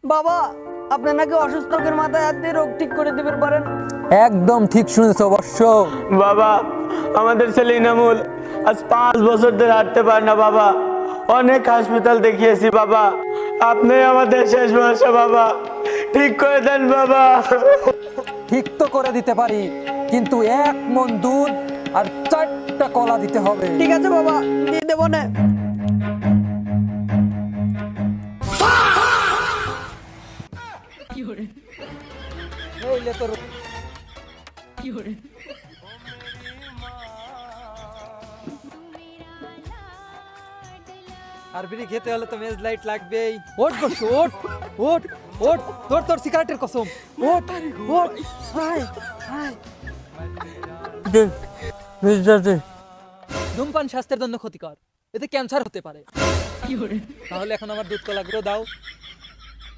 বাবা, আপনি নাকি অসুস্থ লোকের মাথায় হাত দিয়ে রোগ ঠিক করে দিতে পারেন। একদম ঠিক শুনেছো অবশ্য। বাবা, আমাদের ছেলে ইনামুল আজ 5 বছর ধরে হাঁটতে পারে না বাবা। অনেক হাসপাতাল দেখিয়েছি বাবা, আপনি আমাদের শেষ ভরসা বাবা, ঠিক করে দেন বাবা। ঠিক তো করে দিতে পারি, কিন্তু 1 মণ দুধ আর 4টা কলা দিতে হবে। ঠিক আছে বাবা, দিয়ে দেবো না। এই লে তোর আর বিড়ি খেতে হলে তো মেজ লাইট লাগবেই। ওঠ বসু, ওঠ ওঠ ওঠ, তোর তোর সিগারেটের কসম, ওঠ ওঠ। হাই হাই, ধূমপান স্বাস্থ্যের জন্য ক্ষতিকর, এতে ক্যান্সার হতে পারে। তাহলে এখন আমার দুধ কলাগুলো দাও।